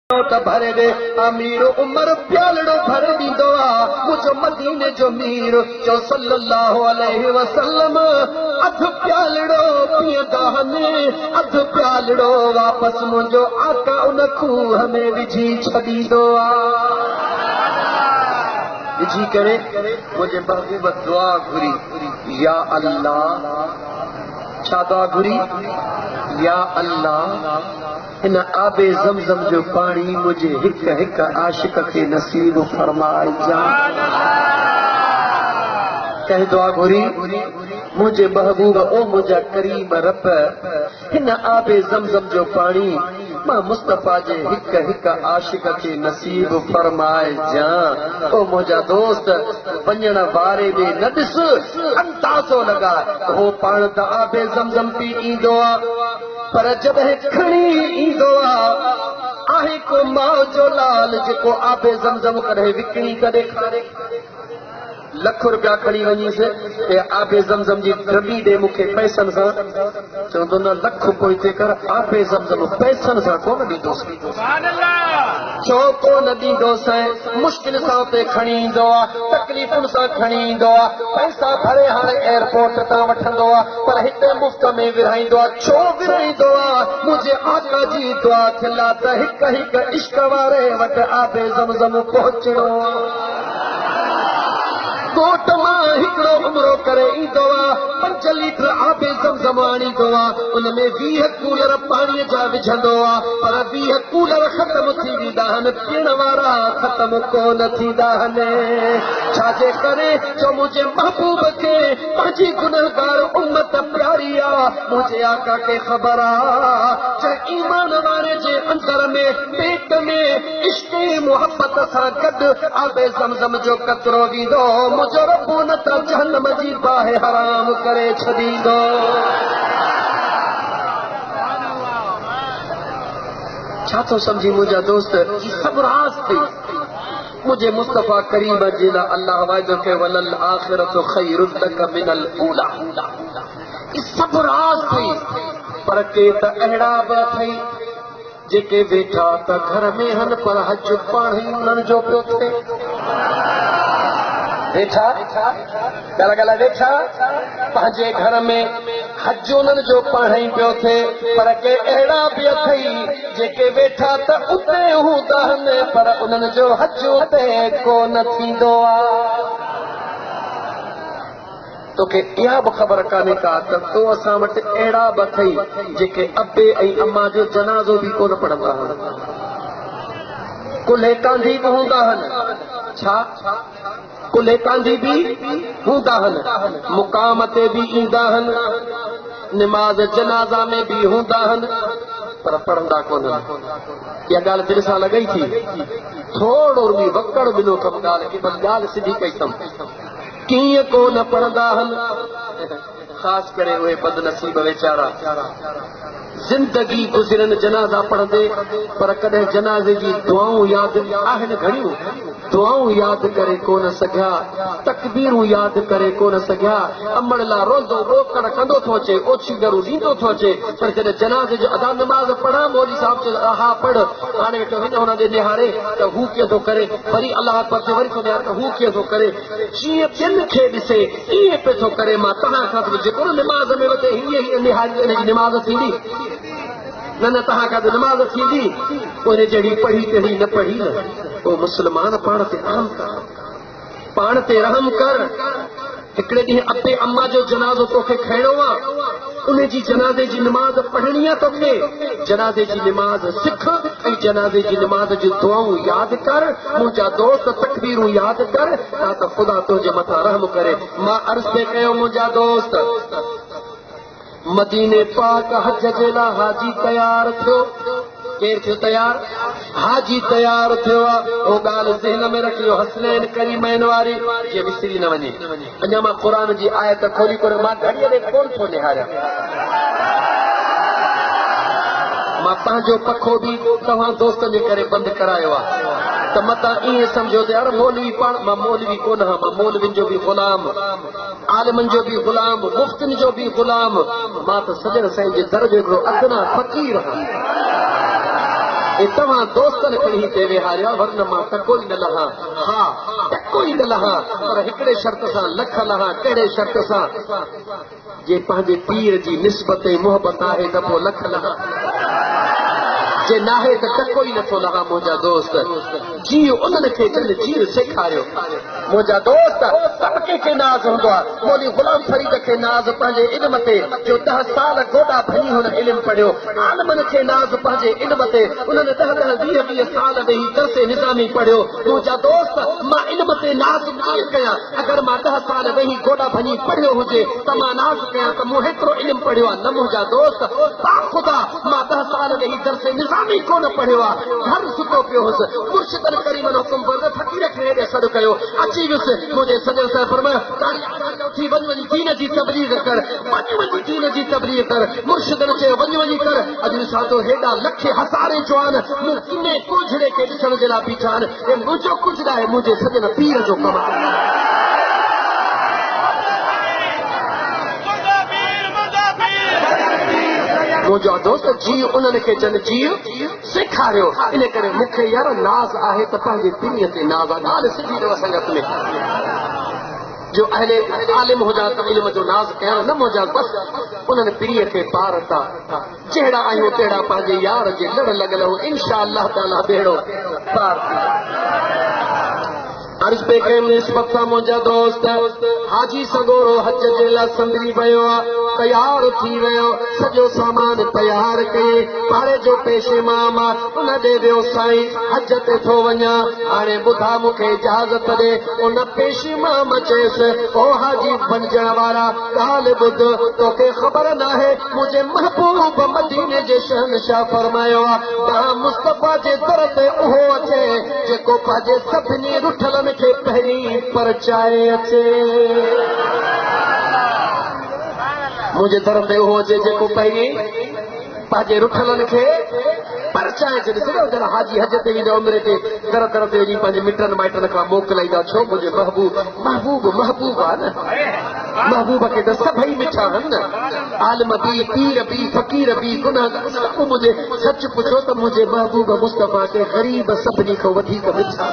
त भरे दे अमीर उमर प्यालड़ो भर दींदो आ मुझो मदीने जो मीर चो सल्लल्लाहु अलैहि वसल्लम अध प्यालड़ो पियदाने अध प्यालड़ो वापस मुझो आका उन खूह में विझी छॾींदो आ विझी करे मुझे महबूब दुआ घुरी या अल्लाह छा दुआ घुरी या अल्लाह इन आबे ज़मज़म जो पानी मुझे हिक हिक आशिक के नसीब फरमाए जा कह दुआ घुरी मुझे महबूब ओ मुझा करीम रब इन आबे ज़मज़म जो पानी मां मुस्तफा जे हिक हिक आशिक के नसीब फरमाए जा ओ मुझा दोस्त वञण वारे में न ॾिस अंदाज़ो लगा हो पाण त आबे ज़मज़म पी ईंदो आ पर जॾहिं खणी ईंदो आहे को माउ जो लाल जेको आबे ज़मज़म कॾहिं विकिणी त ॾेखारे लख रुपया खणी वञीस आबे ज़मज़म जी दॿी ॾे मूंखे पैसनि सां चवंदो न लख पोइ हिते कर आबे ज़मज़म पैसनि सां कोन ॾींदोसि छो कोन ॾींदोसि मुश्किल सां उते खणी ईंदो आहे तकलीफ़ुनि सां खणी ईंदो आहे पैसा भरे हाणे एयरपोर्ट तां वठंदो आहे पर हिते मुफ़्त में विरहाईंदो आहे छो विरहाईंदो आहे मुंहिंजे आका जी दुआ थियल आहे त हिक हिक इश्क वारे वटि आबे ज़मज़म पहुचणो कोट मां हिकिड़ो उमरो करे ईंदो आहे 5 लीटर आबे ज़मज़म आणींदो आहे उनमें 20 कूलर पाणीअ जा विझंदो आहे पर 20 कूलर ख़तम थी वेंदा आहिनि पीअण वारा ख़तम कोन थींदा आहिनि छाजे करे जो मुंहिंजे महबूब खे पंहिंजी गुनहगार उम्मत प्यारी आहे मुंहिंजे आका खे ख़बर आहे त ईमान वारे जे अंदर में पेट में इश्क़ मोहब्बत सां गॾु आबे ज़मज़म जो कतरो वेंदो मुझो रब न त जहन्नम जी बाहि हराम करे छॾींदो छा थो सम्झी मुंहिंजा दोस्त सभु राज़ थी मुझे मुस्तफा करीम जे लाइ अल्लाह वाइदो कयो वलल आखिरतु खैरुन लक मिनल ऊला सभु राज़ थी पर के त अहिड़ा बि अथई जेके वेठा त घर में हन पर हज पाण ई उन्हनि जो पियो थिए वेठा गला गला वेठा पंहिंजे घर में हज उन्हनि जो पाण ई पियो थिए पर के अहिड़ा बि अथई जेके वेठा त उते हूंदा आहिनि पर उन्हनि जो हज उते कोन थींदो आहे तोखे इहा बि ख़बर कान्हे का त तो असां वटि अहिड़ा बि अथई जेके अबे ऐं अम्मा जो जनाज़ो बि कोन पढ़ंदा आहिनि कुल्हे कांधी बि हूंदा आहिनि छा कुल्हे कांधी बि हूंदा आहिनि मुक़ाम ते बि ईंदा आहिनि निमाज़ जनाज़ा में बि हूंदा आहिनि पर पढ़ंदा कोन इहा ॻाल्हि दिलि सां लॻई थी थोरो बि वकड़ ॾिनो कमु ॻाल्हि की बसि ॻाल्हि सिधी कई अथमि कीअं कोन पढ़ंदा आहिनि ख़ासि करे उहे बदनसीब वीचारा ज़िंदगी गुज़रनि जनाज़ा पढ़ंदे पर कॾहिं जनाज़े जी दुआऊं यादि आहिनि घणियूं दुआऊं यादि करे कोन सघिया तकबीरूं यादि करे कोन सघिया अमड़ लाइ रोज़ो रोकड़ कंदो थो अचे ओछी गरू ॾींदो थो अचे पर जॾहिं जनाज़े जो अदा नमाज़ पढ़ा मौली साहिब चयो हा पढ़ हाणे वेठो हिन हुन ॾे निहारे त हू कीअं थो करे वरी अलाह अकबर ते वरी थो निहारे त हू कीअं थो करे जीअं ॿियनि खे ॾिसे ईअं पियो थो करे मां तव्हां खां थो जेको न निमाज़ में वधे हीअ निहारी हिनजी निमाज़ थींदी न तव्हां खां त निमाज़ थींदी उन जहिड़ी पढ़ी तहिड़ी न पढ़ी न पोइ मुस्लमान पाण ते रहम कर पाण ते रहम कर हिकिड़े ॾींहुं अबे अम्मा जो जनाज़ो तोखे खणणो आहे उन जी जनाज़े जी निमाज़ पढ़णी आहे तोखे जनाज़े जी निमाज़ सिख ऐं जनाज़े जी निमाज़ जी दुआऊं यादि कर मुंहिंजा दोस्त तकबीरूं यादि कर छा त ख़ुदा तुंहिंजे मथां रहम करे मां अर्ज़ पे कयो मुंहिंजा दोस्त मदीने पाक हज जे लाइ हाजी तयार थियो केरु थियो तयार हाजी तयार थियो आहे उहो ॻाल्हि ज़हन में रखियो हसनैन करीमैन वारी जीअं विसरी न वञे अञा मां क़ुर जी आयत खोली करे मां घड़ीअ ॾे कोन थो निहारियां मां पंहिंजो पखो बि तव्हां दोस्तनि जे करे बंदि करायो आहे त मतां ईअं सम्झो त यार मौलवी पाण मां मौलवी कोन आहियां मां मौलवियुनि जो बि ग़ुलाम आलिमनि जो बि ग़ुलाम मुफ़्तियुनि जो बि ग़ुलाम मां त सजण साईं जे दर जो हिकिड़ो अदना फ़क़ीर आहियां तव्हां दोस्तनि खे ही ते विहारिया वरन मां टको ई न लहां हा टको ई न लहां पर हिकिड़े शर्त सां लख लहां कहिड़े शर्त सां जे पंहिंजे पीर जी निस्बत ऐं मोहबत आहे त पोइ लख लहां जे नाहे त टको ई नथो लहां मुंहिंजा दोस्त जीउ उन्हनि खे जन जीउ सेखारियो मुंहिंजा दोस्त सभु कंहिंखे नाज़ हूंदो आहे मौली गुलाम फरीद खे नाज़ पंहिंजे इल्म ते जो 10 साल गोॾा भञी हुन इल्म पढ़ियो आलमनि खे नाज़ पंहिंजे इल्म ते उन्हनि 10-10 साल वेही दर्से निज़ामी पढ़ियो मुंहिंजा दोस्त मां इल्म ते नाज़ कीअं कयां अगरि मां 10 साल वेही गोॾा भञी पढ़ियो हुजे त मां नाज़ कयां त मूं हेतिरो इल्म पढ़ियो आहे न मुंहिंजा दोस्त ख़ुदा मां 10 साल वेही दर्से निज़ामी कोन पढ़ियो आहे घर सुतो पियो हुउसि मुर्शिदनि करीमनि हुकुम कयो फ़क़ीर खे हेॾे सॾु कयो अची वियुसि मुंहिंजे सॼो साहिब फरमायो थी वञ दीन जी तबलीग कर वञ दीन जी तबलीग कर मुर्शिदनि चयो वञ कर अॼु ॾिसां थो हेॾा लखे हज़ारे जवान मूं किने कुझड़े खे ॾिसण जे लाइ बीठा आहिनि ऐं मुंहिंजो कुझु आहे मुंहिंजे सॼन पीर जो कमु आहे मुंहिंजो दोस्त जीउ उन्हनि खे चवनि जीउ सेखारियो इन करे मूंखे यार नाज़ आहे त पंहिंजे पीर ते नाज़ आहे ॻाल्हि सिधी अथव संगत में जो अहले आलिम हुजा त इल्म जो नाज़ कयां न मुंहिंजा बसि उन्हनि पीर खे पार था जहिड़ा आहियूं तहिड़ा पंहिंजे यार जे लड़ लॻल हो इंशा अल्लाह ताला बेड़ो पार अर्ज़ पे कयमि निस्बत सां मुंहिंजा दोस्त हाजी सगोरो हज जे लाइ संभरी वियो आहे तयार थी वियो सॼो सामान तयार कई पाड़े जो पेशेमाम उन ॾे वियो साईं हज ते थो वञा हाणे ॿुधा मूंखे इजाज़त ॾे उन पेशेमाम चयसि ओ हाजी बणजण वारा ॻाल्हि ॿुध तोखे ख़बर नाहे मुंहिंजे महबूब मदीने जे शहनशाह फरमायो आहे तव्हां मुस्तफ़ा जे दर ते उहो अचे जेको पंहिंजे सभिनी रुठलनि खे पहिरीं परचाए अचे मुंहिंजे दर ते उहो अचे जेको पहिरीं पंहिंजे रुठलनि खे परचाए अचे ॾिसो जरा हाजी हज ते ईंदा उमिरि ते दर दर ते वञी पंहिंजे मिटनि माइटनि खां मोकिलाईंदा छो मुंहिंजे महबूब आहे न महबूब खे त सभई मिठा आहिनि न आलिम बि पीर बि फ़क़ीर बि गुनाहगार सभु मुंहिंजे सच पुछो त मुंहिंजे महबूब मुस्तफ़ा खे ग़रीब सभिनी खां वधीक मिठा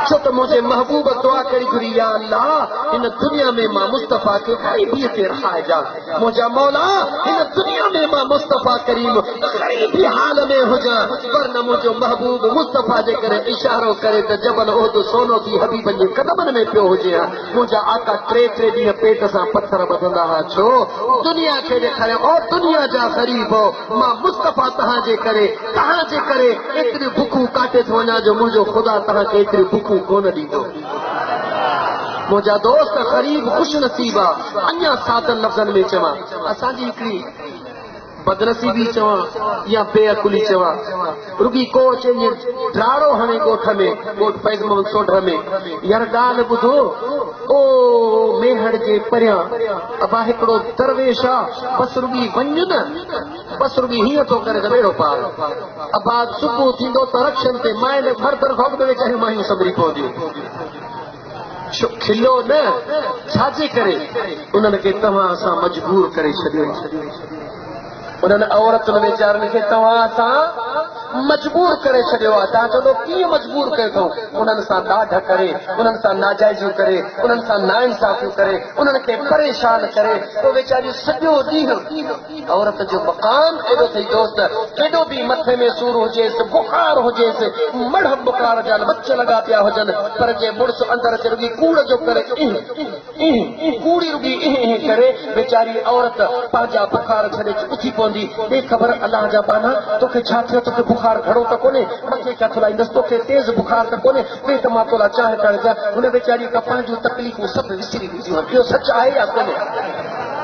छो त मुंहिंजे महबूब दुआ करी घुरी या अल्लाह हिन दुनिया में मां मुस्तफ़ा खे ग़रीबीअ ते रखाइजां मुंहिंजा मौला हिन दुनिया में मां मुस्तफ़ा करीम ग़रीबी हाल में हुजां पर न मुंहिंजो महबूब मुस्तफ़ा जे करे इशारो करे त जबल ओहद सोनो थी हबीबनि जे कदमनि में पियो हुजे हा मुंहिंजा आका 3 ॾींहं पेट सां पत्थर ॿधंदा हुआ छो दुनिया खे ॾेखारियो ओ दुनिया जा ग़रीब हो मां मुस्तफ़ा तव्हांजे करे एतिरी बुखूं काटे थो वञा जो मुंहिंजो ख़ुदा तव्हांखे एतिरी बुखूं कोन ॾींदो मुंहिंजा दोस्त ग़रीब ख़ुशि नसीब आहे अञा सादनि लफ़्ज़नि में चवां असांजी हिकिड़ी बदनसीबी चवां या बेअकुली चवां रुगी को अचे ड्राड़ो हणे ॻोठ में ॻोठ फैज़ मोहम्मद सोढर में यार ॻाल्हि ॿुधो ओ मेहड़ जे परियां अबा हिकिड़ो दरवेश आहे बसि रुगी वञ न बसि रुगी हीअं थो करे त बेड़ो पार अबा सुबुह थींदो त रक्षनि ते माइल भर भोग में वेचारियूं मायूं सबरी पवंदियूं खिलो न छाजे करे उन्हनि खे तव्हां असां मजबूर करे छॾियो उन्हनि औरतुनि वीचारनि खे तव्हां असां मजबूर करे छॾियो आहे तव्हां चवंदो कीअं मजबूर कयो अथऊं उन्हनि सां ॾाढ करे उन्हनि सां नाजाइज़ियूं करे उन्हनि सां नाइंसाफ़ियूं करे उन्हनि खे परेशान करे पोइ वीचारियूं सॼो ॾींहुं औरत जो मक़ाम एॾो अथई दोस्त केॾो बि मथे में सूर हुजेसि बुखार हुजेसि मड़ बुखार जा बच लॻा पिया हुजनि पर जे मुड़ुसु अंदरि अचे रुगी कूड़ जो करे कूड़ी रुगी इहें करे वीचारी औरत पंहिंजा बुखार छॾे उथी पवंदी ॿिए ख़बर अलाह जा बाना तोखे छा थियो तोखे बुखार घणो त कोन्हे मथे क्या थोलाईंदसि तोखे तेज़ बुखार त कोन्हे ॿिए त मां तोला चांहि करणु हुन वीचारी खां पंहिंजूं तकलीफ़ूं सभु विसरी वेंदियूं आहिनि इहो सच आहे या कोन्हे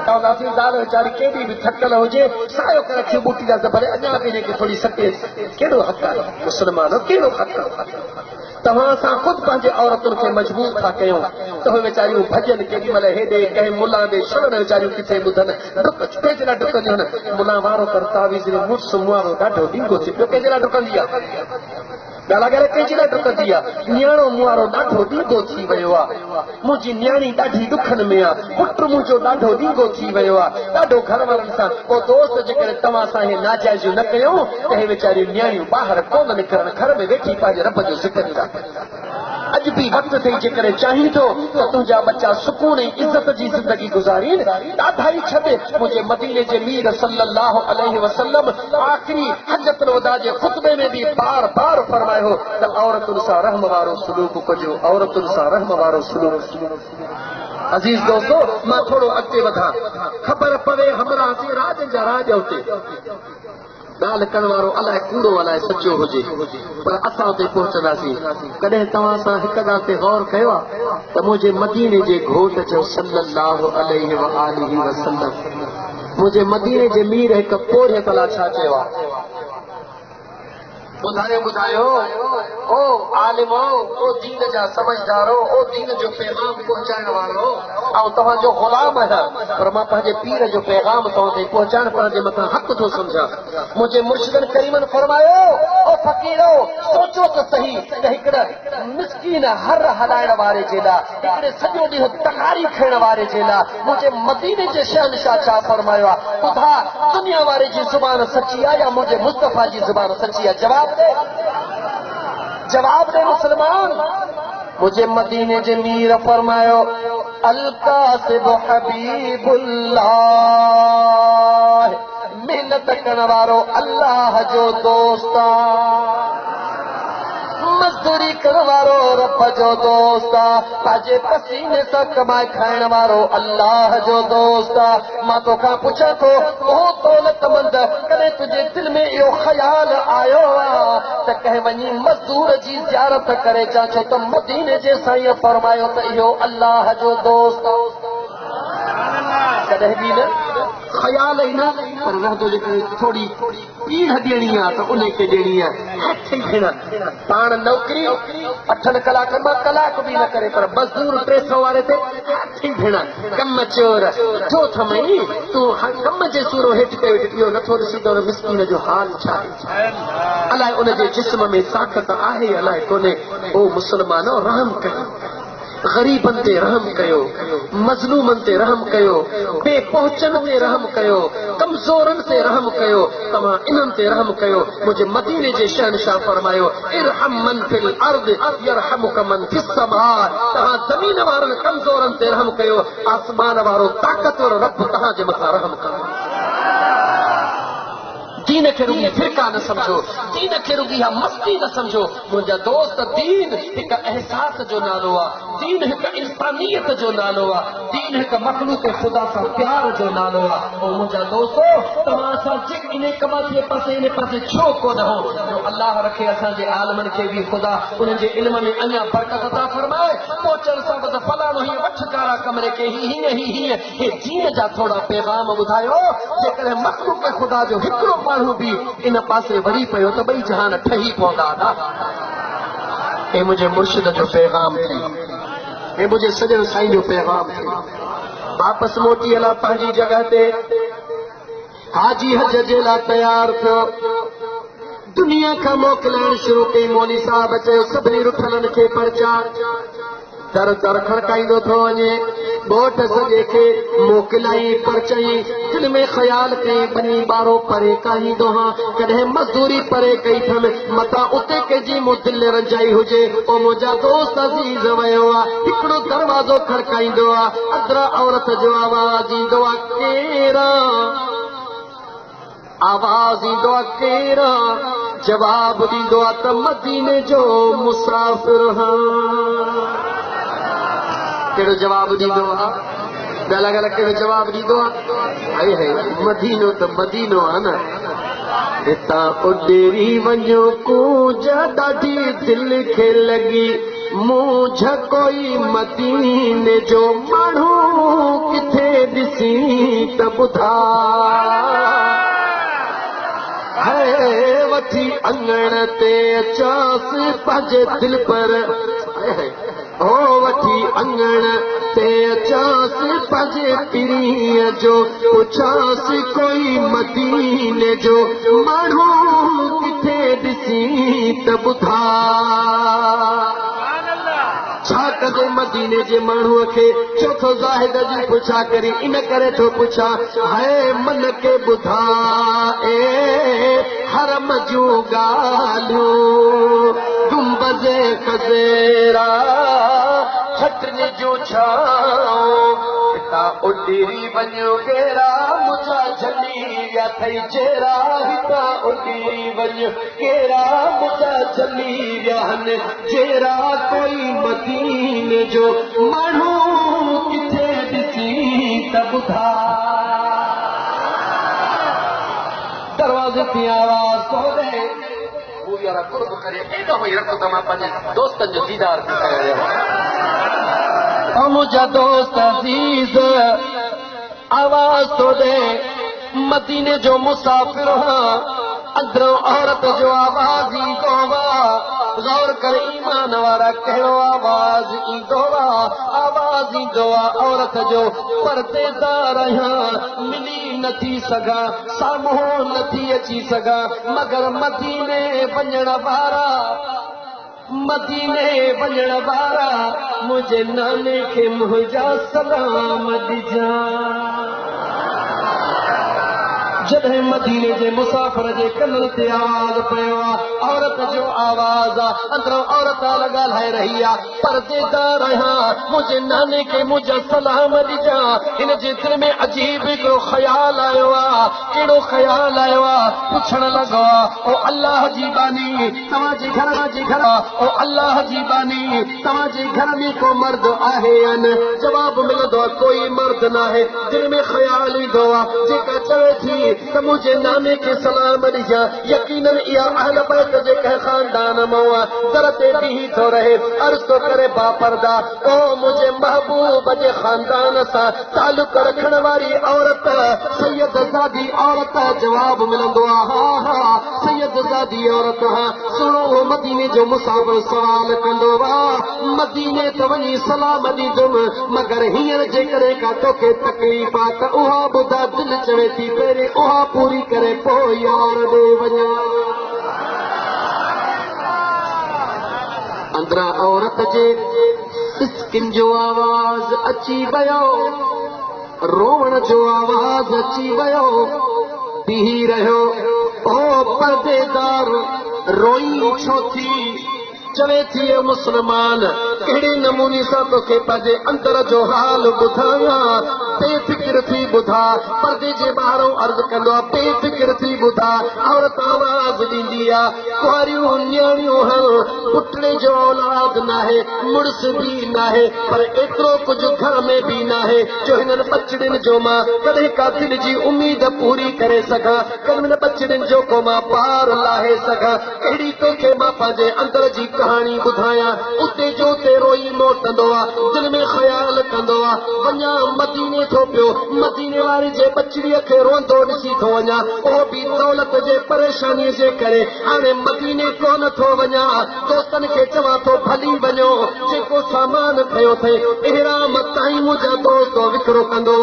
ज़ाल वीचारी केॾी बि थकल हुजे सायो करे रखी ॿूटी जा भले अञा बि हिनखे थोरी सटे कहिड़ो हक़ आहे मुस्लमान कहिड़ो हक़ आहे तव्हां सां ख़ुदि पंहिंजे औरतुनि खे मजबूर था कयूं त उहे वीचारियूं भॼनि केॾी महिल हेॾे कंहिं मुला ॾे छॾनि वीचारियूं किथे ॿुधनि कंहिंजे लाइ डुकंदियूं आहिनि मुला वारो कर तावीज़ मुड़ुसु मुआरो ॾाढो ॾींगो थी पियो कंहिंजे लाइ डुकंदी आहे ॻाल्हि करे कंहिंजी ॾाढो कंदी आहे न्याणो मुआरो ॾाढो ॾींघो थी वियो आहे मुंहिंजी न्याणी ॾाढी ॾुखनि में आहे पुटु मुंहिंजो ॾाढो ॾींघो थी वियो आहे ॾाढो घर वारनि सां पोइ दोस्त जेकॾहिं तव्हां सां इहे नाजाइज़ियूं न कयूं त हे वीचारियूं न्याणियूं ॿाहिरि कोन निकिरनि घर में वेठी पंहिंजे रब जो ज़िक्र था अॼु बि वक़्तु अथई जेकॾहिं चाहीं थो त तुंहिंजा बच्चा सुकून ऐं इज़त जी ज़िंदगी गुज़ारीनि ॾाढा ई छॾ मुंहिंजे मदीने जे मीर सल्लल्लाहु अलैहि वसल्लम आख़िरी हजतुल वदा जे ख़ुतबे में बि बार बार फरमायो त औरतुनि सां रहम वारो सलूक कजो औरतुनि सां रहम वारो सलूक अज़ीज़ दोस्तो मां थोरो अॻिते वधां ख़बर पवे हमरा से राज जा राज हुते ॻाल्हि करण वारो अलाए कूड़ो अलाए सचो हुजे पर असां उते पहुचंदासीं कॾहिं तव्हां सां हिक ॻाल्हि ते गौर कयो आहे त मुंहिंजे मदीने जे घोट जो सल्लल्लाहु अलैहि व आलिहि वसल्लम मुंहिंजे मदीने जे मीर हिक पोढ़े भला छा चयो आहे ॿुधायो ओ आलिमो ओ दीन जा समझदारो ओ दीन जो पैगाम पहुचाइण वारो ऐं तव्हांजो ग़ुलाम आहियां पर मां पंहिंजे पीर जो पैगाम तव्हां ताईं पहुचाइण पंहिंजे मथां हक़ थो सम्झां मुंहिंजे मुर्शिदनि करीमनि फरमायो ओ फ़क़ीरो सोचो त सही त हिकिड़े मिस्कीन हर हलाइण वारे जे लाइ हिकिड़े सॼो ॾींहुं तकारी खाइण वारे जे लाइ मुंहिंजे मदीने जे शहनशाह छा फरमायो आहे ॿुधा दुनिया वारे जी ज़ुबान सची आहे या मुंहिंजे मुस्तफ़ा जी ज़ुबान सची आहे जवाब दे मुसलमान मुझे मदीने जे मीर फरमायो अलकासिब हबीबुल्लाह मेहनत करण वारो अल्लाह जो दोस्त मजदूरी करण वारो रब जो दोस्त पंहिंजे पसीने सां कमाए खाइण वारो अल्लाह जो दोस्त मां तोखां पुछां थो ओ दौलतमंद कॾहिं तुंहिंजे दिलि में इहो ख़्याल आयो आहे त कंहिं वञी मज़दूर जी ज़ियारत करे अचां छो त मदीने जे साईं फरमायो त इहो अल्लाह जो दोस्त कॾहिं बि न ख़्याल ई न पर रहंदो जेकॾहिं थोरी पीढ़ ॾियणी आहे त उन खे ॾियणी आहे हथ ई भेण पाण नौकिरी 8 कलाकनि मां कलाक बि न करे पर मज़दूर 300 वारे ते हथ ई भेण कम चोर जो थमई तूं कम जे सूरो हेठि कयो इहो नथो ॾिसींदो मिस्कीन जो हाल छा आहे अलाए उन जे जिस्म में ताक़त आहे अलाए कोन्हे ओ मुस्लमानो रहम कयो गरीबन ते रहम कयो मज़लूमन ते रहम कयो बेपहुचन ते रहम कयो कमज़ोरन ते रहम कयो तव्हां इन्हनि ते रहम कयो मुंहिंजे मदीने जे शहनशाह फरमायो इरहम मन फिल अर्द यरहमुक मन फिस समा तव्हां ज़मीन वारनि कमज़ोरन ते रहम कयो आसमान वारो ताक़तवर रब तव्हां जे मथां रहम कयो दीन खे रुगी फिरका न समझो दीन खे रुगी हा मस्ती न समझो मुंहिंजा दोस्त दीन हिकु एहसास जो नालो आहे दीन हिकु इंसानियत जो नालो आहे दीन हिकु मखलूक ख़ुदा सां प्यार जो नालो आहे ऐं मुंहिंजा दोस्तो तव्हां सां इन कम जे पासे इन पासे छो कोन हो जो अल्लाह रखे असांजे आलमनि खे बि ख़ुदा उन्हनि जे इल्म में अञा बरकत अता फरमाए पहुचण सां बि फलाणो हीअं वठ कारा कमरे खे हीअं हे दीन जा थोरा पैगाम ॿुधायो जेकॾहिं मखलूक ख़ुदा जो हिकिड़ो माण्हू बि इन पासे वरी पियो त ॿई जहान ठही पवंदा हे मुंहिंजे मुर्शिद जो पैगाम थी हे मुंहिंजे सॼण साईं जो पैगाम थी वापसि मोटी अला पंहिंजी जॻह ते हाजी हज जे लाइ तयारु थियो दुनिया खां मोकिलाइण शुरू कई मौली साहब चयो सभिनी रुठलनि खे परचार दर दर खड़काईंदो थो वञे ॻोठ सॼे खे मोकिलाई परचई दिलि में ख़्याल कई बनी ॿारो परे काहींदो हा कॾहिं मज़दूरी परे कई अथनि मथां उते कंहिंजी मूं दिलि रंजाई हुजे ओ मुंहिंजा दोस्त अज़ीज़ वियो आहे हिकिड़ो दरवाज़ो खड़काईंदो आहे अदरा औरत जो आवाज़ ईंदो आहे केरा आवाज़ ईंदो आहे केरा जवाब ॾींदो आहे त मदीने जो मुसाफ़िर हा कहिड़ो जवाब ॾींदो आहे ॻाल्हि ॻाल्हि कहिड़ो जवाब ॾींदो आहे हाय मदीनो त मदीनो आहे न हितां उॾेरी वञो कूंज ॾाढी दिलि खे लॻी मूं झकोई मदीने जो माण्हू किथे ॾिसी त ॿुधा वठी अंगण ते अचांसि पंहिंजे दिलि पर ओ वठी अंगण ते अचास पजे पिरीअ जो पुछास कोई मदीने जो माण्हू किथे ॾिसी त ॿुधा छा कजे मदीने जे माण्हूअ खे छो थो ज़ाहिद जी पुछा करी इन करे थो पुछा है मन खे ॿुधा ए हरम जूं ॻाल्हियूं गुंबज़े खज़ेरा छटनि जूं छाऊं हितां उॾरी वञो केरा मुंहिंजा झली विया थई चेरा हितां उॾरी वञो केरा मुंहिंजा झली विया आहिनि चेरा कोई मदीने जो माण्हू किथे ॾिसी त ॿुधा दरवाज़े ते आवाज़ तो ॾे हू यार कुर्ब करे एॾो ई रखो त मां पंहिंजे दोस्तनि जो दीदार थी कयां मुंहिंजा दोस्त अज़ीज़ आवाज़ तो ॾे मदीने जो मुसाफ़िर अंदरों औरत जो आवाज़ ईंदो गौर कर ईमान वारा कहिड़ो आवाज़ ईंदो आवाज़ ईंदो औरत जो पर्देदार आहियां मिली नथी सघां साम्हूं नथी अची सघां मगर मदीने वञण वारा मुंहिंजे नाने खे मुंहिंजा सलाम ॾिजां जॾहिं मदीने जे मुसाफ़िर जे कननि ते आवाज़ पियो औरत जो आवाज़ अंदरों औरत ॻाल्हाए रही पर्देदार आहियां मुंहिंजे नाने खे मुंहिंजा सलाम ॾिजां हिन जे दिलि में अजीब हिकिड़ो ख़्यालु आयो कहिड़ो ख़्यालु आयो पुछण लॻो ओ अल्लाह जी बानी तव्हांजे घर ओ अल्लाह जी बानी तव्हांजे घर में को मर्द आहे या न जवाब मिलंदो कोई मर्द न आहे दिलि में ख़्यालु ईंदो जेका चवे थी त मुंहिंजे नाने खे सलाम ॾिजां यकीनन इहा अहल बैत जे कंहिं ख़ानदान मां दर ते बीही थो रहे अर्ज़ थो करे बापर्दा ओ मुंहिंजे महबूब जे ख़ानदान सां तालुक रखण वारी औरत सैयद ज़ादी औरत जवाब मिलंदो हा सैयद ज़ादी औरत सुनो उहो मदीने जो मुसाफ़िर सवाल कंदो मदीने त वञी सलाम ॾींदुमि मगर हींअर जेकॾहिं का तोखे तकलीफ़ आहे त उहा ॿुधा दिलि चवे थी पहिरीं उहा पूरी करे पोइ यार ॾे वञा अंदरां औरत जे सिसकिन जो आवाज़ अची वियो रोवण जो आवाज़ अची वियो बीही रहियो ओ पर्देदार रोई छो थी चवे थी मुसलमान कहिड़े नमूने सां तोखे पंहिंजे अंदर जो हाल ॿुधायां बेफ़िक्र थी ॿुधा पर्दे जे ॿाहिरों अर्ज़ कंदो आहे बेफ़िक्र थी ॿुधा औरत आवाज़ ॾींदी आहे कुआरियूं न्याणियूं पुटड़े जो औलाद नाहे मुड़ुस बि नाहे पर एतिरो कुझु घर में बि नाहे जो हिननि बचड़ियुनि जो मां कॾहिं का दिलि जी उमेद पूरी करे सघां कॾहिं बचड़ियुनि जो को मां पार लाहे सघां अहिड़ी तोखे मां पंहिंजे अंदर जी कहाणी ॿुधायां उते जो उते रोई मोटंदो दिलि में ख़्यालु कंदो वञा मदीने थो पियो मदीने वारे जे बचड़ीअ खे रोंदो ॾिसी थो वञा उहो बि दौलत जे परेशानीअ जे करे हाणे मदीने कोन थो वञा दोस्तनि खे चवां थो भली वञो जेको सामान खयो अथई इहराम ताईं मुंहिंजा दोस्त विकिरो कंदो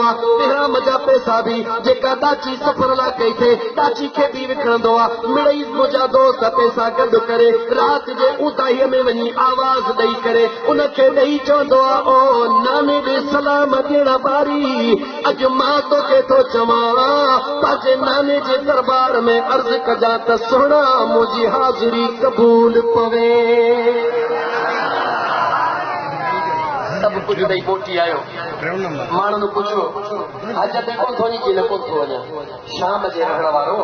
इहराम जा पैसा बि जेका दाची सफ़र लाइ कई थिए दाची खे बि विकिणंदो मिड़ई मुंहिंजा दोस्त पैसा गॾु करे राति जे ऊंदाहीअ में वञी आवाज़ ॾेई करे उनखे ॾेई चवंदो ओ नाने ॾे सलाम ॾियण वारी अॼु मां तोखे थो चवां पंहिंजे नाने जे दरबार में अर्ज़ कजां त सुहिणा मुंहिंजी हाज़िरी क़बूल पवे सभु कुझु ॾेई मोटी आयो माण्हुनि पुछो हज ते कोन थो वञे की न कोन थो वञा शाम जे रहण वारो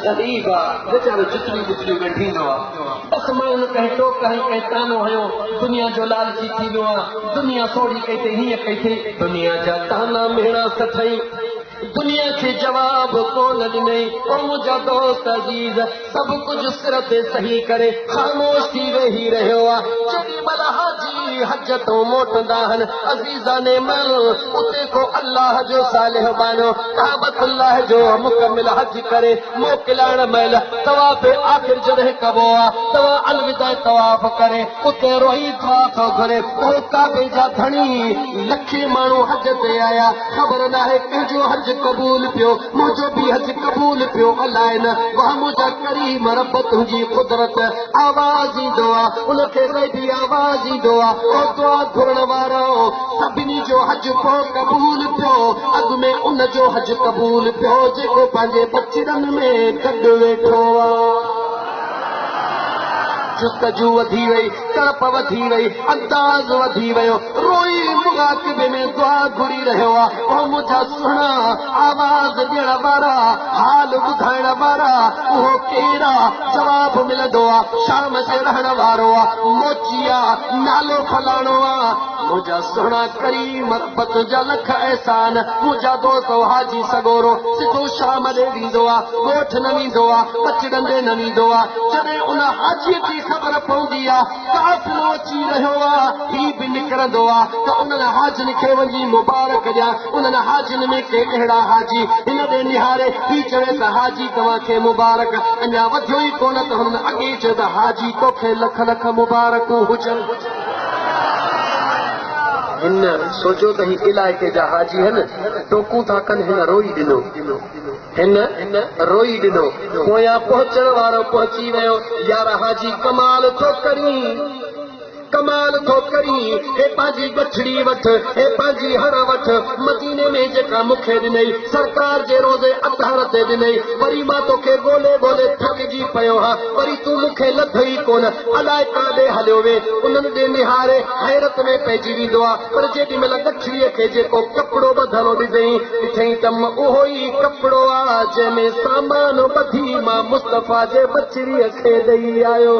ग़रीब वीचारो जुतरियूं बुतरियूं वेठींदो बस मां हुन कंहिं टोक कंहिं तानो हयो दुनिया जो लालची थींदो दुनिया सोड़ी कई अथई हीअं कई अथई दुनिया जा ताना मेड़ा सथई दुनिया खे जवाब कोन ॾिनई। ओ मुंहिंजा दोस्त अज़ीज़ सभु कुझु सिर ते सही करे ख़ामोश थी वेही रहियो आहे। जेॾी महिल हाजी हज तो मोटंदा आहिनि अज़ीज़ाने मन उते को अल्लाह जो सालिह बानो काबतुल्लाह जो मुकमिल हज करे मोकिलाइण महिल तवाफ़ आख़िर जॾहिं कबो आहे तव्हां अलविदा तवाफ़ करे उते रोई दुआ थो घुरे। उहो काबे जा धणी लखे माण्हू हज ते आया ख़बर नाहे कंहिंजो हज क़बूल पियो मुंहिंजो बि हज क़बूल पियो अलाए न वाह मुंहिंजा करीम रब तुंहिंजी कुदरत आवाज़ ईंदो आहे उनखे गैबी आवाज़ ईंदो आहे। ओ दुआ घुरण वारो सभिनी जो हज पोइ क़बूल पियो अॻु में उन जो हज क़बूल पियो जेको पंहिंजे बचड़नि में गॾु वेठो आहे। जुस्तजू वधी वई तड़प वधी वई अंदाज़ वधी वियो रोई मुगाकिबे में दुआ घुरी रहियो आहे। ओ मुंहिंजा सुहिणा आवाज़ ॾियण वारा हाल ॿुधाइण वारा उहो कहिड़ा जवाब मिलंदो आहे। शाम जे रहण वारो आहे मोची आहे नालो फलाणो आहे मुंहिंजा सुहिणा करीम रब तुंहिंजा लख एहसान। मुंहिंजा दोस्त हाजी सगोरो सिधो शाम ॾे वेंदो आहे ॻोठ न वेंदो आहे बचड़नि ॾे न वेंदो आहे। जॾहिं उन हाजीअ जी ख़बर पवंदी आहे काफ़िलो अची रहियो आहे ही बि निकिरंदो आहे त उन्हनि हाजिन खे वञी मुबारक ॾियां। उन्हनि हाजिन में के अहिड़ा हाजी हिन ॾे निहारे ही चवे त हाजी तव्हांखे मुबारक अञा वधियो ई कोन त हुननि अॻे चयो त हाजी तोखे लख लख मुबारकूं हुजनि। हिन सोचो त ही इलाइक़े जा हाजी आहिनि टोकूं था कनि हिन रोई ॾिनो हिन रोई ॾिनो पोयां पहुचण वारो पहुची वियो। यार हाजी कमाल थो करी कमाल थो करी हे पंहिंजी गठड़ी वठ हे पंहिंजी हण वठ मदीने में जेका मूंखे ॾिनई सरकार जे रोज़े अतहर ते ॾिनई वरी मां तोखे ॻोल्हे ॻोल्हे थकिजी पियो हा वरी तूं मूंखे लथई कोन अलाए काॾे हलियो वे। उन्हनि ॾे निहारे हैरत में पइजी वेंदो आहे पर जेॾी महिल गठड़ीअ खे जेको कपिड़ो ॿधल ॾिनई ॾिठई त उहो ई कपिड़ो आहे जंहिंमें सामान ॿधी मां मुस्तफ़ा जे बचड़ीअ खे ॾेई आयो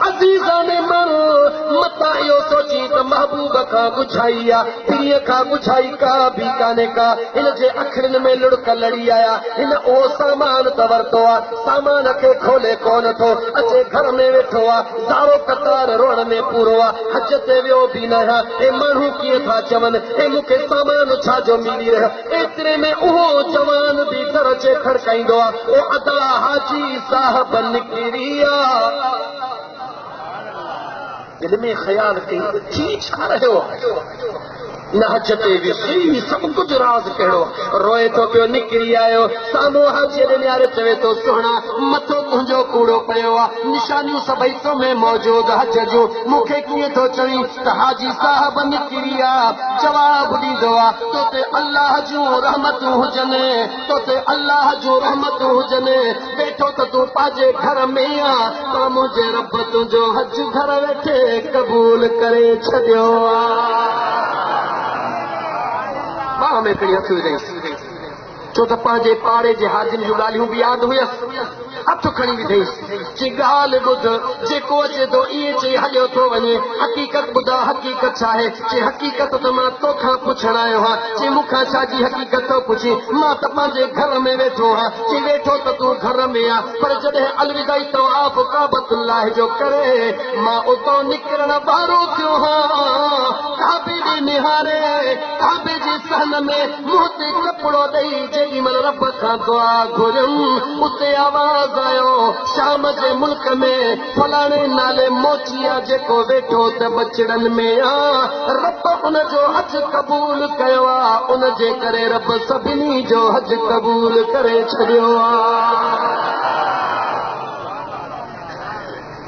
अज़ीज़ाने माण्हू मता इहो सोची त महबूब खां गुछाई आहे पीरीअ खां गुछाई का बि कान्हे का हिन जे अखियुनि में लुड़क लड़ी आया हिन उहो सामान त वरितो आहे सामान खे खोले कोन थो अचे घर में वेठो आहे ज़ारो कतार रोअण में पूरो आहे हज ते वियो बि न हे माण्हू कीअं था चवनि हे मूंखे सामान छाजो मिली रहियो एतिरे में उहो जवान बि दरजे खड़काईंदो आहे ओ अदा हाजी साहब निकिरी आहे। दिल में ख्याल कई थी छा रहियो न हज ते वियो सभु कुझु राज़ कहिड़ो रोए थो पियो निकिरी आयो साम्हूं हाजीअ ॾे निहारे चवे थो सुहिणा मथो तुंहिंजो कूड़ो पियो आहे निशानियूं सभई तो में मौजूद हज जूं मूंखे कीअं थो चई त हाजी साहब निकिरी आहे जवाब ॾींदो आहे तोते अल्लाह जूं रहमतूं हुजनि तोते अल्लाह जूं रहमतूं हुजनि वेठो त तूं पंहिंजे घर में आहे पर मुंहिंजे रब तुंहिंजो हज घर वेठे क़बूल करे छॾियो आहे। बाह में खड़ी हथ विधई छो त पंहिंजे पाड़े जे हाजिन जूं ॻाल्हियूं बि यादि हुयसि हथ खणी विधई चई ॻाल्हि ॿुध जेको अचे थो ईअं चई हलियो थो वञे हक़ीक़त ॿुधा हक़ीक़त छा आहे चई हक़ीक़त त मां तोखां पुछण आयो आहियां चई मूंखां छाजी हक़ीक़त थो पुछी मां त पंहिंजे घर में वेठो आहियां चई वेठो त तूं घर में आहे पर जॾहिं अलविदाई तवाफ़ काबतुल्लाह जो करे मां उतां निकिरण वारो थियो आहियां काबे ॾे निहारे काबे जे सहन में मुंहं ते कपिड़ो ॾेई जेॾी महिल रब खां दुआ घुरियमि उते आवाज़ आयो शाम जे मुल्क में फलाणे नाले मोचिया जेको वेठो त बचड़नि में आहे रब उनजो हज क़बूल कयो आहे उनजे करे रब सभिनी जो हज क़बूल करे छॾियो आहे।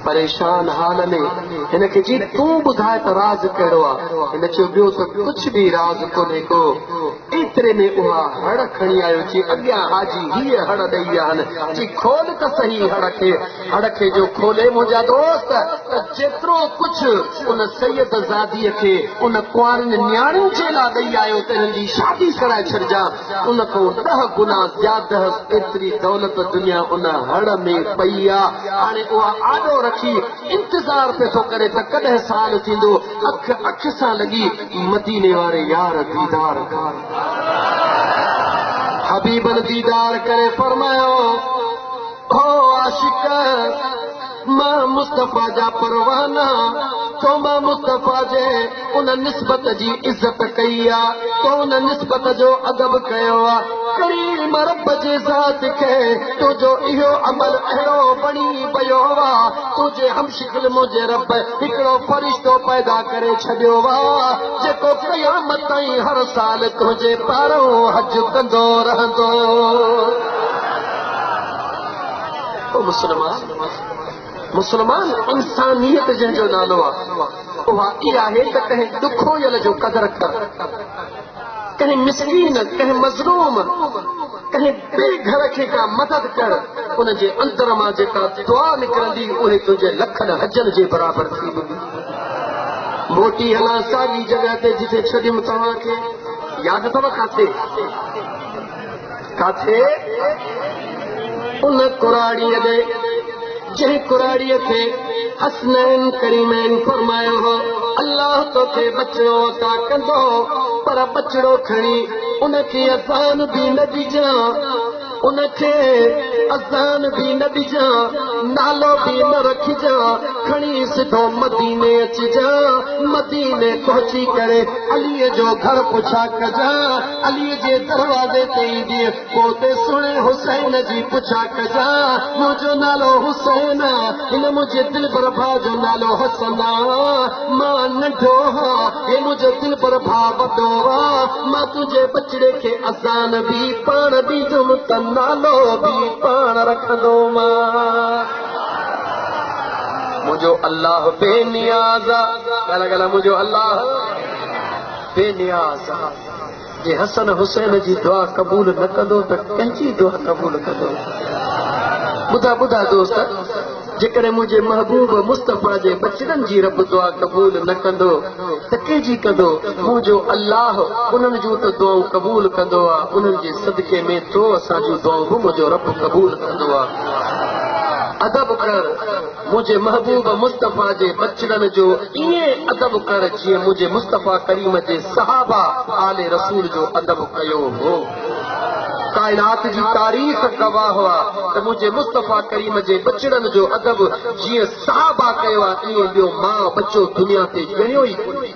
परेशान हाल में हिन खे चई तूं ॿुधाए त राज़ कहिड़ो आहे हिन चयो ॿियो त कुझु बि राज़ कोन्हे को एतिरे में उहा हड़ खणी आयो चई अॻियां हाजी हीअ हड़ ॾेई विया आहिनि चई खोल त सही हड़ खे जो खोले मुंहिंजा दोस्त त जेतिरो कुझु उन सैयद ज़ादीअ खे उन कुंवारनि न्याणियुनि जे लाइ ॾेई आयो त हिननि जी शादी कराए छॾिजां उन खां 10 गुना ज्यादा एतिरी दौलत दुनिया उन हड़ में पई आहे हाणे उहा आॾो रखी इंतज़ार पियो थो करे त कॾहिं साल थींदो अख सां लॻी मदीने वारे यार दीदार हबीबन दीदार करे फरमायो हो आशिक मां मुस्तफ़ा जा परवाना तो मां मुस्तफ़ा जे उन निस्बत जी इज़त कई आहे तो उन निस्बत जो अदब कयो आहे करीम रब जे ज़ात खे तुंहिंजो इहो अमल अहिड़ो बणी पियो आहे तुंहिंजे हमशिकल मुंहिंजे रब हिकिड़ो फ़रिश्तो पैदा करे छॾियो आहे जेको क़यामत ताईं हर साल तुंहिंजे पारों हज कंदो रहंदो मुसलमान इंसानियत जंहिंजो नालो आहे उहा इहा आहे त कंहिं ॾुखोयल जो क़दुरु कर कंहिं मिसकीन कंहिं मज़लूम कंहिं बेघर खे का मदद कर उनजे अंदर मां जेका दुआ निकिरंदी उहे तुंहिंजे लखनि हजनि जे बराबरि थींदी मोटी हलां साॻी जॻह ते जिथे छॾियुमि तव्हांखे यादि अथव काथे उन कुराड़ीअ ॾे जंहिं कुराड़ीअ खे हसनैन करीमैन फरमायो हो अल्लाह तोखे बचड़ो अता कंदो पर बचड़ो खणी उनखे अज़ान बि न ॾिजां उनखे अज़ान बि न ॾिजां नालो बि न रखिजां खणी सिधो मदीने अचिजां मदीने पहुची करे अलीअ जो घर पुछा कजां अलीअ जे दरवाज़े ते ईंदी पोइ सुणे हुसैन जी पुछा कजां मुंहिंजो नालो हुसैन हिन मुंहिंजे दिल पर भाउ जो नालो हसन मां नंढो आहियां हे मुंहिंजो दिल पर भाउ वॾो आहे मां तुंहिंजे बचड़े खे अज़ान बि पाण ॾींदुमि त नालो बि पाण रखंदो मुंहिंजो अल्लाह बेनियाज़ आहे मुंहिंजो अल्लाह बेनियाज़ आहे जे हसन हुसैन जी दुआ क़बूल न कंदो त कंहिंजी दुआ क़बूल कंदो ॿुधा दोस्त जेकॾहिं मुंहिंजे महबूब मुस्तफ़ा जे बचड़नि जी रब दुआ क़बूल न कंदो त कंहिंजी कंदो मुंहिंजो अल्लाह उन्हनि जूं त दुआऊं क़बूल कंदो आहे उन्हनि जे सदके में तो असां जूं दुआऊं बि मुंहिंजो रब क़बूल कंदो आहे अदब कर मुंहिंजे महबूब मुस्तफ़ा जे बचड़नि जो ईअं अदब कर जीअं मुंहिंजे मुस्तफ़ा करीम जे सहाबा आले रसूल जो अदब कयो हो काइनात जी तारीख़ गवाह हुआ त मुंहिंजे मुस्तफ़ा करीम जे बचड़नि जो अदब जीअं सहाबा कयो आहे ईअं ॿियो माउ बचो दुनिया ते ॼणियो ई कोन्हे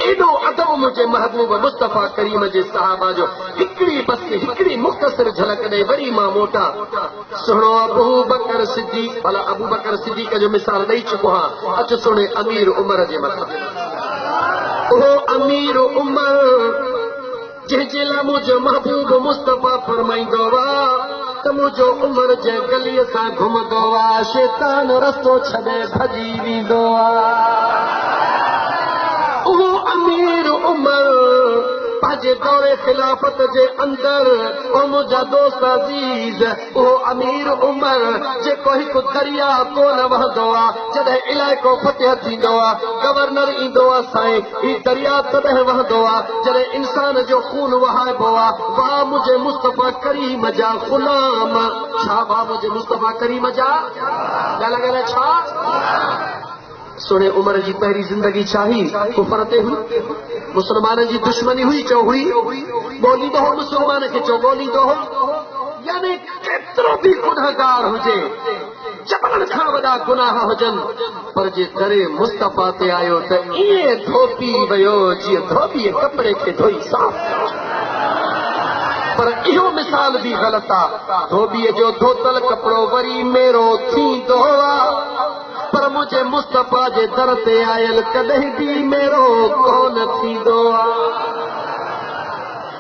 एॾो अदब मुंहिंजे महबूब मुस्तफ़ा करीम जे सहाबा जो हिकिड़ी मुख़्तसिर झलक ॾे वरी मां मोटा सुहिणो अबू बकर सिद्दीक़ भला अबू बकर सिद्दीक़ जो मिसाल ॾेई चुको आहियां अच सुणे अमीर उमर जे मथां उहो अमीर उमर जंहिंजे लाइ मुंहिंजो महबूब मुस्तफ़ा फरमाईंदो आहे त मुंहिंजो उमर जे गलीअ सां घुमंदो आहे शैतान रस्तो छॾे भॼी वेंदो आहे उहो अमीर उमर पंहिंजे दौरे खिलाफ़त जे अंदरि मुंहिंजा दोस्त अज़ीज़ उहो अमीर उमर जेको हिकु दरिया कोन वहंदो आहे जॾहिं इलाइक़ो फतेह थींदो आहे गवर्नर ईंदो आहे साईं ही दरिया तॾहिं वहंदो आहे जॾहिं इंसान जो खून वहाइबो आहे वाह मुंहिंजे मुस्तफ़ा करीम जा ग़ुलाम छा वाह मुंहिंजे मुस्तफ़ा करीम जा ॻाल्हि छा सुणे उमर जी पहिरीं ज़िंदगी छा हुई कुफर ते हुई मुसलमाननि जी दुश्मनी हुई चओ हुई ॻोल्हींदो हो मुसलमान खे चओ ॻोल्हींदो हो यानी केतिरो बि गुनहगार हुजे जबलनि खां वॾा गुनाह हुजनि पर जे दरे मुस्तफ़ा ते आयो त ईअं धोपी वियो जीअं धोबीअ कपिड़े खे धोई साफ़ पर इहो मिसाल बि ग़लति आहे धोबीअ जो धोतल कपिड़ो वरी मेरो थींदो आहे पर मुंहिंजे मुस्तफ़ा जे दर ते आयल कॾहिं बि मेरो कोन थींदो आहे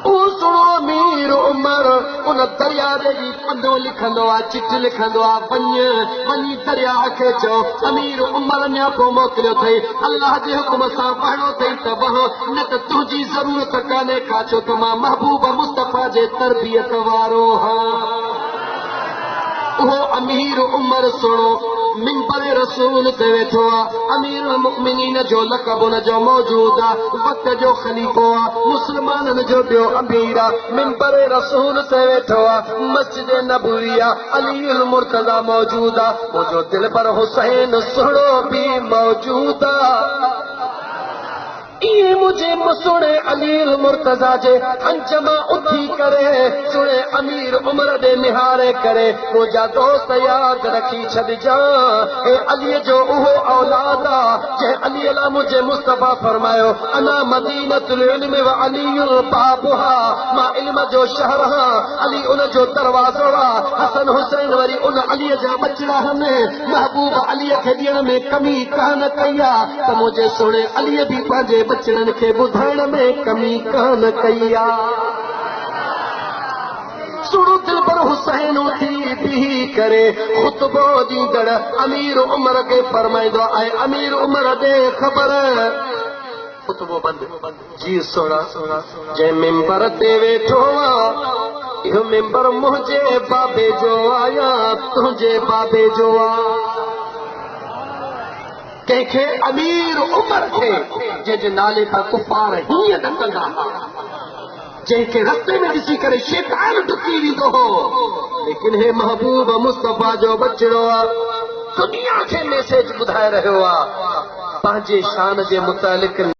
उहो सुनो अमीर उमर उन दरिया जे जी पनो लिखंदो आहे, चिठ लिखंदो आहे, वञी दरिया खे चओ अमीर उमर न्यापो मोकिलियो अथई, अल्लाह जे हुकुम सां पढ़णो अथई त बहो, न त तुंहिंजी ज़रूरत कान्हे का, छो त मां महबूब मुस्तफ़ा जे तरबियत वारो हां। वो अमीर उमर सुनो मिंबर रसूल ते वेठो आहे, अमीर मुमिनीन जो लक़ब उन जो मौजूद आहे, वक़्त जो ख़लीफ़ो आहे, मुस्लमाननि जो ॿियो अमीर आहे, मिंबर रसूल ते वेठो आहे, मस्जिद नबवी आहे, अली मुर्तज़ा मौजूद आहे, मुंहिंजो दिलबर हुसैन सुहिणो बि मौजूद आहे। ये मुझे सुने अली मुर्तजा जे अंजमा उथी करे, सुने अमीर उमर दे निहारे करे, मुझा दोस्त याद रखी छॾिजा हे अली जो उहो औलाद आहे जे अली ला मुझे मुस्तफ़ा फरमायो अना मदीनतुल इल्म व अलीयुल बाबुहा, मां इल्म जो शहर हां, अली उन जो दरवाज़ो आहे, हसन हुसैन वरी उन अली जा बचड़ा आहिनि, महबूब अली खे ॾियण में कमी कान कई आहे, त मुझे सुने अली बि पंहिंजे बचड़नि खे ॿुधाइण में कमी कान कई आहे। सुनो दिलबर हुसैन उथी बीही करे ख़ुतबो ॾींदड़ अमीर उमर खे फरमाईंदो आहे, अमीर उमर ॾे ख़बर, ख़ुतबो बंदि जी सोना, जंहिं मिंबर ते वेठो आहे इहो मिंबर मुंहिंजे बाबे जो आहे या तुंहिंजे बाबे जो आहे। कंहिंखे अमीर उमर खे जंहिंजे नाले खां कुफार हीअं ॾकंदा हुआ, जंहिंखे रस्ते में ॾिसी करे शैतान डुकी वेंदो हो, लेकिन हे महबूब मुस्तफ़ा जो बचड़ो आहे, दुनिया खे मैसेज ॿुधाए रहियो आहे पंहिंजे शान जे मुतालिक़।